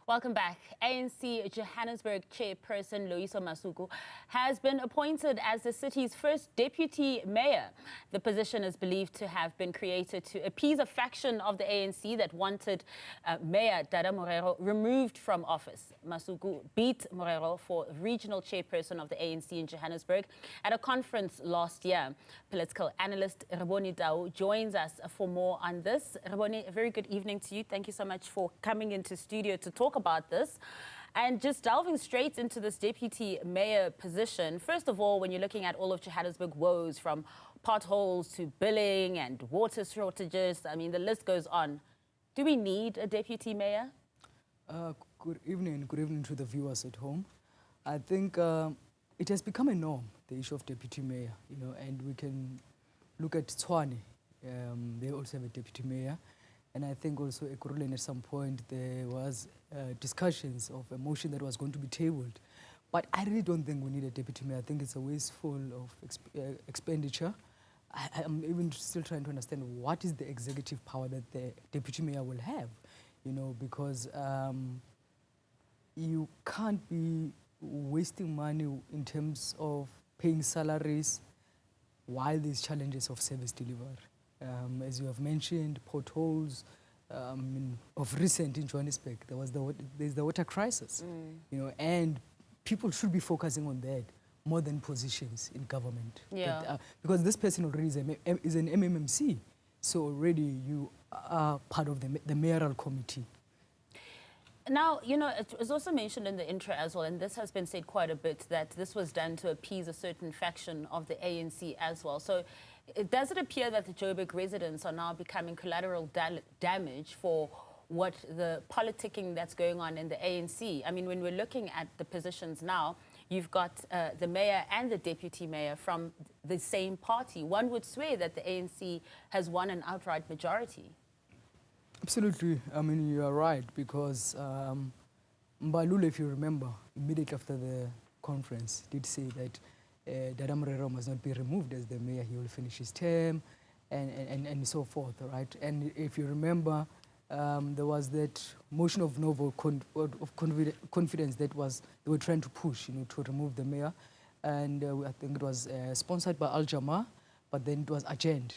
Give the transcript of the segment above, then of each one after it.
Welcome back. ANC Johannesburg chairperson Loyiso Masuku has been appointed as the city's first deputy mayor. The position is believed to have been created to appease a faction of the ANC that wanted Mayor Dada Morero removed from office. Masuku beat Morero for regional chairperson of the ANC in Johannesburg at a conference last year. Political analyst Rebone Tau joins us for more on this. Rebone, a very good evening to you. Thank you so much for coming into studio to talk about this. And just delving straight into this deputy mayor position, first of all, when you're looking at all of Johannesburg woes, from potholes to billing and water shortages, I mean, the list goes on. Do we need a deputy mayor? Good evening to the viewers at home. I think it has become a norm, the issue of deputy mayor, and we can look at Tshwane. They also have a deputy mayor. And I think also Ekurhuleni at some point there was discussions of a motion that was going to be tabled. But I really don't think we need a deputy mayor. I think it's a wasteful of expenditure. I'm even still trying to understand what is the executive power that the deputy mayor will have, because you can't be wasting money in terms of paying salaries while there's challenges of service delivery. As you have mentioned, potholes, of recent in Johannesburg, there's the water crisis, and people should be focusing on that more than positions in government. Yeah. But, because this person already is an MMMC, so already you are part of the mayoral committee. Now, it was also mentioned in the intro as well, and this has been said quite a bit, that this was done to appease a certain faction of the ANC as well. So does it appear that the Joburg residents are now becoming collateral damage for what the politicking that's going on in the ANC? I mean, when we're looking at the positions now, you've got the mayor and the deputy mayor from the same party. One would swear that the ANC has won an outright majority. Absolutely. I mean, you are right, because Mbalula, if you remember, immediately after the conference, did say that Dada Morero must not be removed as the mayor. He will finish his term and so forth, right? And if you remember, there was that motion of no vote of confidence that they were trying to push, to remove the mayor. And I think it was sponsored by Al-Jama, but then it was adjourned.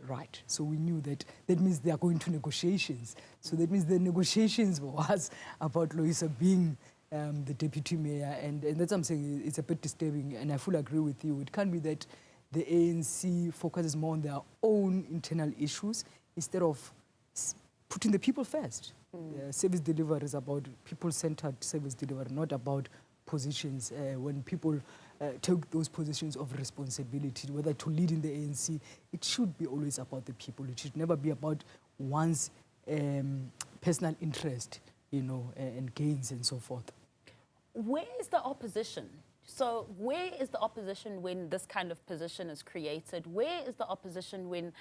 Right, so we knew that means they are going to negotiations. So that means the negotiations was about Loyiso being the deputy mayor, and that's what I'm saying, it's a bit disturbing, and I fully agree with you. It can't be that the ANC focuses more on their own internal issues instead of putting the people first. Service delivery is about people-centered service delivery, not about positions. When people take those positions of responsibility, whether to lead in the ANC, it should be always about the people. It should never be about one's personal interest, and gains and so forth. Where is the opposition? So where is the opposition when this kind of position is created? Where is the opposition when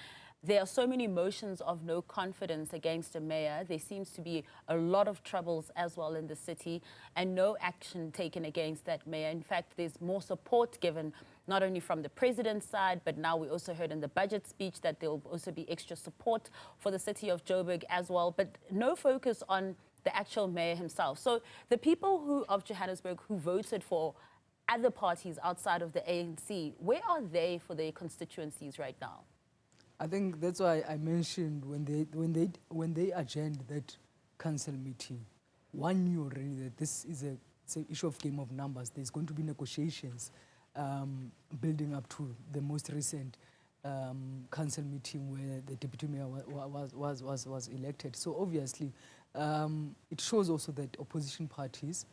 there are so many motions of no confidence against a mayor? There seems to be a lot of troubles as well in the city and no action taken against that mayor. In fact, there's more support given not only from the president's side, but now we also heard in the budget speech that there will also be extra support for the city of Joburg as well, but no focus on the actual mayor himself. So the people of Johannesburg who voted for other parties outside of the ANC, where are they for their constituencies right now? I think that's why I mentioned when they adjourned that council meeting, one knew already that this is it's an issue of game of numbers. There's going to be negotiations building up to the most recent council meeting where the deputy mayor was elected. So obviously, it shows also that opposition parties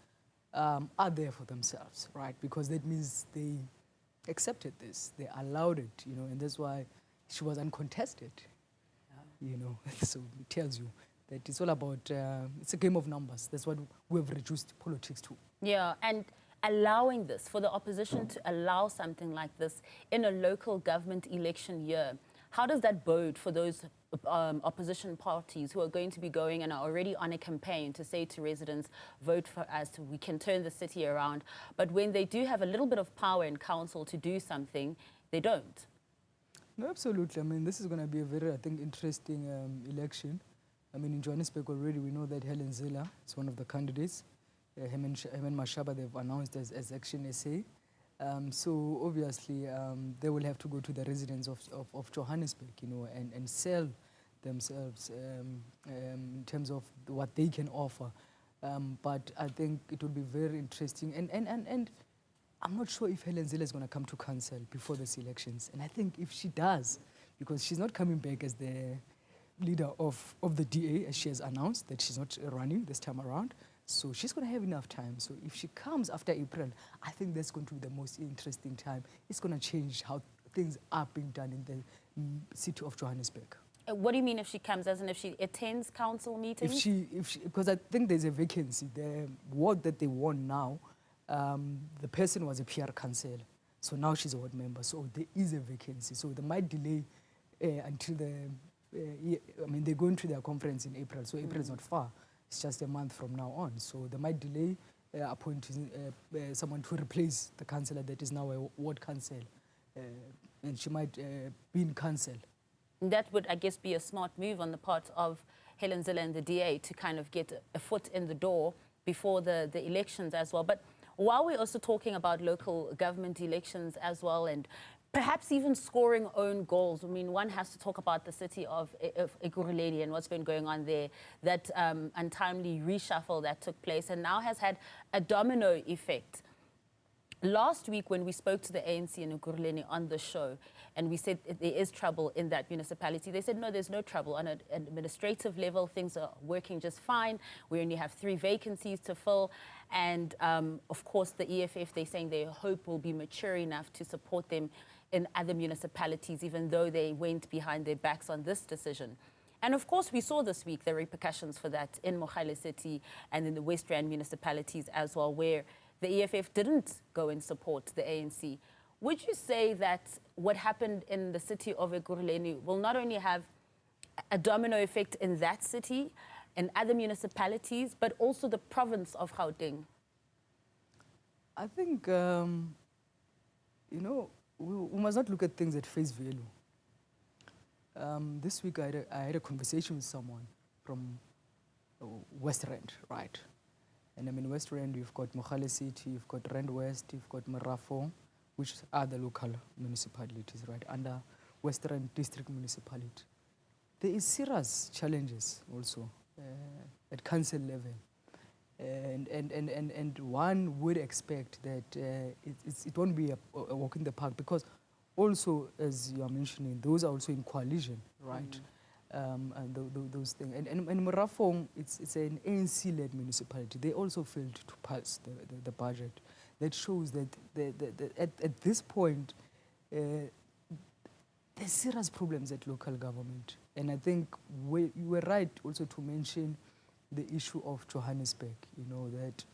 are there for themselves, right? Because that means they accepted this, they allowed it, and that's why she was uncontested, So it tells you that it's all about, it's a game of numbers. That's what we've reduced politics to. Yeah, and allowing this, for the opposition to allow something like this in a local government election year, how does that bode for those opposition parties who are going to be going and are already on a campaign to say to residents, vote for us, we can turn the city around, but when they do have a little bit of power in council to do something, they don't? No, absolutely. I mean, this is going to be a very, I think, interesting election. I mean, in Johannesburg already, we know that Helen Zille is one of the candidates. Herman Mashaba, they've announced as Action SA. So obviously, they will have to go to the residents of Johannesburg, you know, and sell themselves in terms of what they can offer. But I think it will be very interesting. And I'm not sure if Helen Zille is going to come to council before these elections. And I think if she does, because she's not coming back as the leader of the DA, as she has announced that she's not running this time around. So she's going to have enough time. So if she comes after April, I think that's going to be the most interesting time. It's going to change how things are being done in the city of Johannesburg. What do you mean if she comes, as in if she attends council meetings? Because I think there's a vacancy. The ward that they won now, the person was a PR councillor. So now she's a ward member. So there is a vacancy. So they might delay until I mean, they're going to their conference in April. So April is not far. It's just a month from now on. So they might delay appointing someone to replace the councillor that is now a ward councillor. And she might be in council. That would, I guess, be a smart move on the part of Helen Zille and the DA to kind of get a foot in the door before the elections as well. But while we're also talking about local government elections as well, and perhaps even scoring own goals, I mean, one has to talk about the city of Ekurhuleni and what's been going on there, that untimely reshuffle that took place and now has had a domino effect. Last week when we spoke to the ANC in Ekurhuleni on the show and we said there is trouble in that municipality, they said, no, there's no trouble. On an administrative level, things are working just fine. We only have 3 vacancies to fill. And of course, the EFF, they're saying their hope will be mature enough to support them in other municipalities, even though they went behind their backs on this decision. And of course, we saw this week the repercussions for that in Mogale City and in the West Rand municipalities as well, where the EFF didn't go and support the ANC. Would you say that what happened in the city of Ekurhuleni will not only have a domino effect in that city and other municipalities, but also the province of Gauteng? I think, you know, we must not look at things at face value. This week I had a conversation with someone from West Rand, right? And I mean, West Rand, you've got Mogale City, you've got Rand West, you've got Marafo, which are the local municipalities, right, under West Rand District Municipality. There is serious challenges also at council level. And one would expect that it won't be a walk in the park, because also, as you are mentioning, those are also in coalition, right? And those things. And Marafong, it's an ANC-led municipality. They also failed to pass the budget. That shows that at this point, there's serious problems at local government. And I think you were right also to mention the issue of Johannesburg, you know, that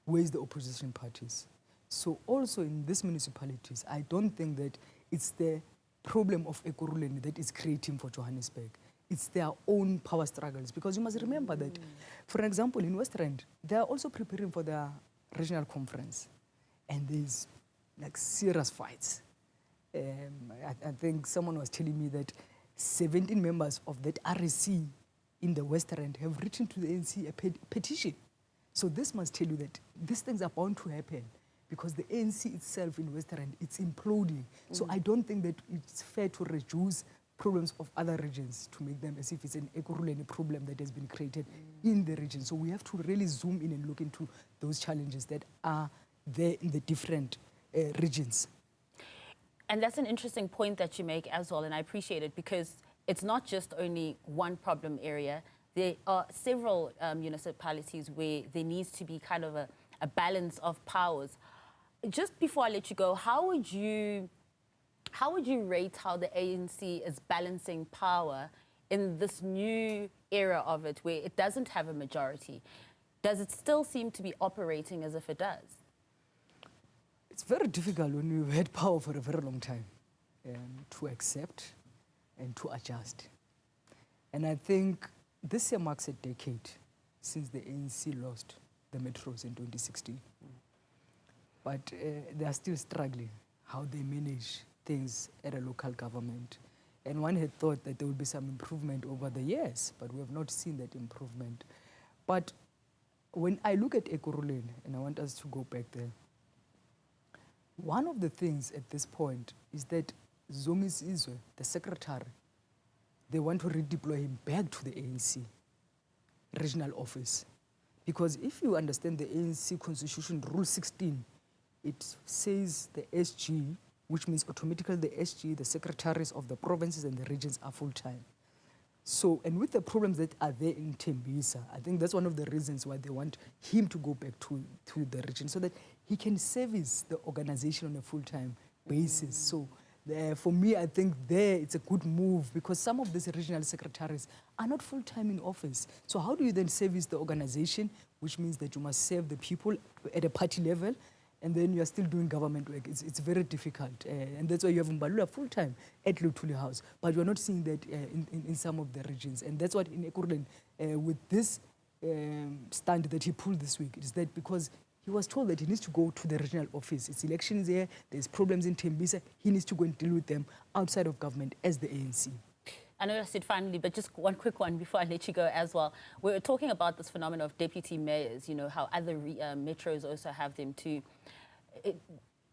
where's the opposition parties? So also in these municipalities, I don't think that it's the problem of Ekurhuleni that is creating for Johannesburg. It's their own power struggles. Because you must remember that, for example, in West Rand, they are also preparing for their regional conference. And there's like serious fights. I think someone was telling me that 17 members of that RSC in the West Rand have written to the ANC a petition. So this must tell you that these things are bound to happen, because the ANC itself in West Rand, it's imploding. So I don't think that it's fair to reduce problems of other regions to make them as if it's an Ekurhuleni problem that has been created in the region. So we have to really zoom in and look into those challenges that are there in the different regions. And that's an interesting point that you make as well, and I appreciate it, because it's not just only one problem area. There are several municipalities where there needs to be kind of a balance of powers. Just before I let you go, how would you rate how the ANC is balancing power in this new era of it, where it doesn't have a majority? Does it still seem to be operating as if it does? It's very difficult when you've had power for a very long time to accept and to adjust. And I think this year marks a decade since the ANC lost the metros in 2016. But they are still struggling how they manage things at a local government. And one had thought that there would be some improvement over the years, but we have not seen that improvement. But when I look at Ekurhuleni, and I want us to go back there, one of the things at this point is that Zomis Izwe, the secretary, they want to redeploy him back to the ANC regional office. Because if you understand the ANC Constitution, Rule 16, it says the SG, which means automatically the SG, the secretaries of the provinces and the regions are full-time. So, and with the problems that are there in Tembisa, I think that's one of the reasons why they want him to go back to the region, so that he can service the organization on a full-time basis. So, for me, I think there it's a good move, because some of these regional secretaries are not full-time in office. So how do you then service the organization, which means that you must serve the people at a party level, and then you are still doing government work? It's very difficult. And that's why you have Mbalula full-time at Luthuli House. But you're not seeing that in some of the regions. And that's what in Ekurhuleni, with this stand that he pulled this week, is that because he was told that he needs to go to the regional office. It's elections here, there's problems in Tembisa, he needs to go and deal with them outside of government as the ANC. I know I said finally, but just one quick one before I let you go as well. We were talking about this phenomenon of deputy mayors, you know, how other metros also have them too.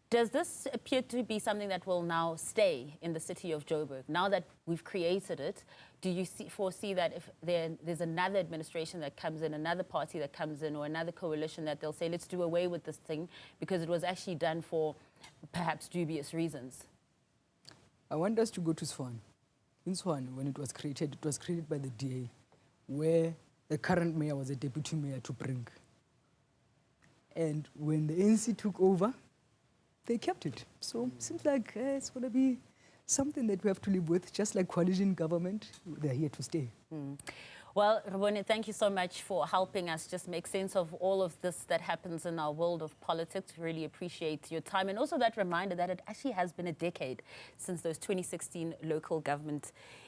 Does this appear to be something that will now stay in the city of Joburg? Now that we've created it, do you foresee that if there's another administration that comes in, another party that comes in, or another coalition, that they'll say, let's do away with this thing because it was actually done for perhaps dubious reasons? I want us to go to Swan. In Swan, when it was created by the DA, where the current mayor was a deputy mayor to bring. And when the ANC took over, they kept it. So it seems like it's going to be something that we have to live with, just like coalition government. They're here to stay. Well, Rebone, thank you so much for helping us just make sense of all of this that happens in our world of politics. Really appreciate your time, and also that reminder that it actually has been a decade since those 2016 local government